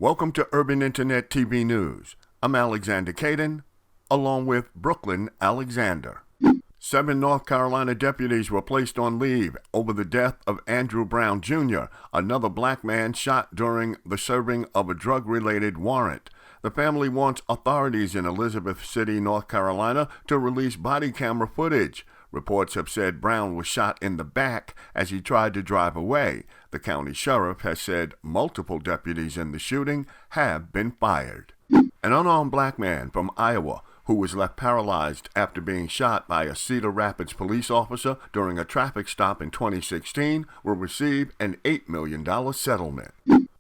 Welcome to Urban Internet TV News. I'm Alexander Caden, along with Brooklyn Alexander. 7 North Carolina deputies were placed on leave over the death of Andrew Brown Jr., another black man shot during the serving of a drug-related warrant. The family wants authorities in Elizabeth City, North Carolina, to release body camera footage. Reports have said Brown was shot in the back as he tried to drive away. The county sheriff has said multiple deputies in the shooting have been fired. An unarmed black man from Iowa who was left paralyzed after being shot by a Cedar Rapids police officer during a traffic stop in 2016 will receive an $8 million settlement.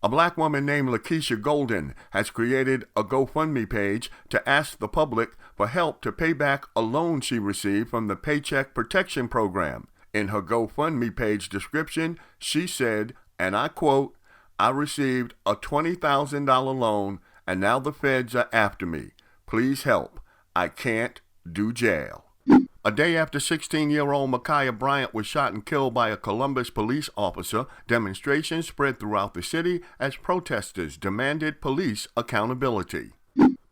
A black woman named Lakeisha Golden has created a GoFundMe page to ask the public for help to pay back a loan she received from the Paycheck Protection Program. In her GoFundMe page description, she said, and I quote, "I received a $20,000 loan and now the feds are after me. Please help. I can't do jail." A day after 16-year-old Micaiah Bryant was shot and killed by a Columbus police officer, demonstrations spread throughout the city as protesters demanded police accountability.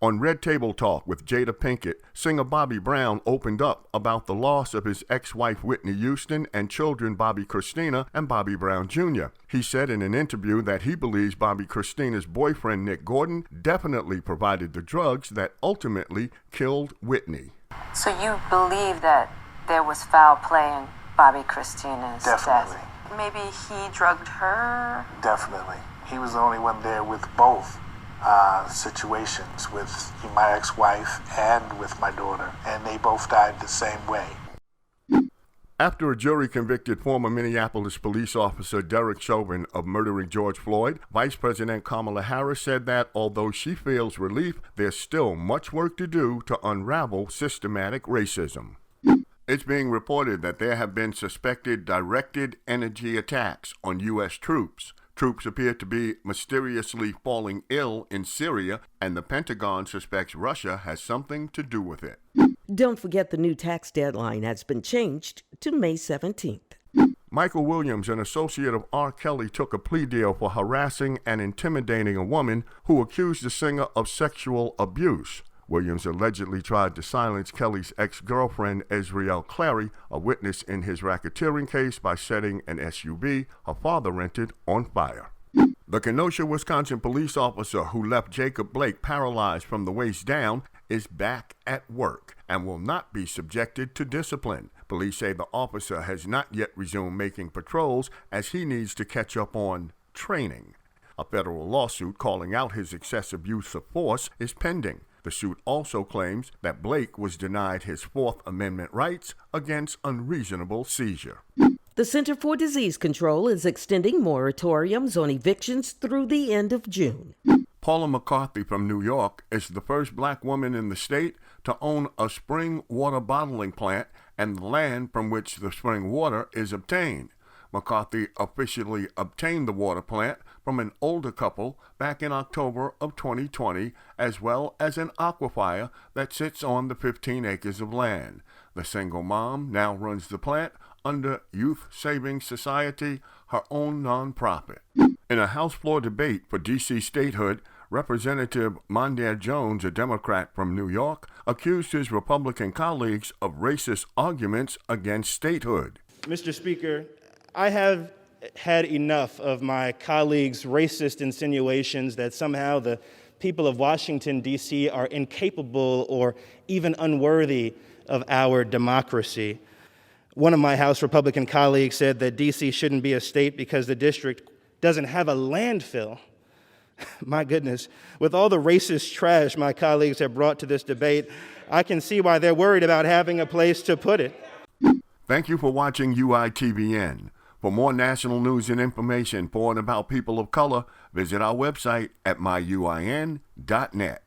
On Red Table Talk with Jada Pinkett, singer Bobby Brown opened up about the loss of his ex-wife Whitney Houston and children Bobby Christina and Bobby Brown Jr. He said in an interview that he believes Bobby Christina's boyfriend Nick Gordon definitely provided the drugs that ultimately killed Whitney. So you believe that there was foul play in Bobby Christina's Definitely. death? Maybe he drugged her? Definitely. He was the only one there with both situations, with my ex-wife and with my daughter, and they both died the same way. After a jury convicted former Minneapolis police officer Derek Chauvin of murdering George Floyd, Vice President Kamala Harris said that although she feels relief, there's still much work to do to unravel systematic racism. It's being reported that there have been suspected directed energy attacks on U.S. troops. Troops appear to be mysteriously falling ill in Syria, and the Pentagon suspects Russia has something to do with it. Don't forget the new tax deadline has been changed to May 17th. Michael Williams, an associate of R. Kelly, took a plea deal for harassing and intimidating a woman who accused the singer of sexual abuse. Williams allegedly tried to silence Kelly's ex-girlfriend, Ezriel Clary, a witness in his racketeering case, by setting an SUV her father rented on fire. The Kenosha, Wisconsin police officer who left Jacob Blake paralyzed from the waist down is back at work and will not be subjected to discipline. Police say the officer has not yet resumed making patrols as he needs to catch up on training. A federal lawsuit calling out his excessive use of force is pending. The suit also claims that Blake was denied his Fourth Amendment rights against unreasonable seizure. The Center for Disease Control is extending moratoriums on evictions through the end of June. Paula McCarthy from New York is the first black woman in the state to own a spring water bottling plant and the land from which the spring water is obtained. McCarthy officially obtained the water plant from an older couple back in October of 2020, as well as an aquifer that sits on the 15 acres of land. The single mom now runs the plant under Youth Savings Society, her own nonprofit. In a House floor debate for D.C. statehood, Representative Mondaire Jones, a Democrat from New York, accused his Republican colleagues of racist arguments against statehood. Mr. Speaker, I have had enough of my colleagues' racist insinuations that somehow the people of Washington, D.C. are incapable or even unworthy of our democracy. One of my House Republican colleagues said that D.C. shouldn't be a state because the district doesn't have a landfill. My goodness, with all the racist trash my colleagues have brought to this debate, I can see why they're worried about having a place to put it. Thank you for watching UITVN. For more national news and information for and about people of color, visit our website at myuin.net.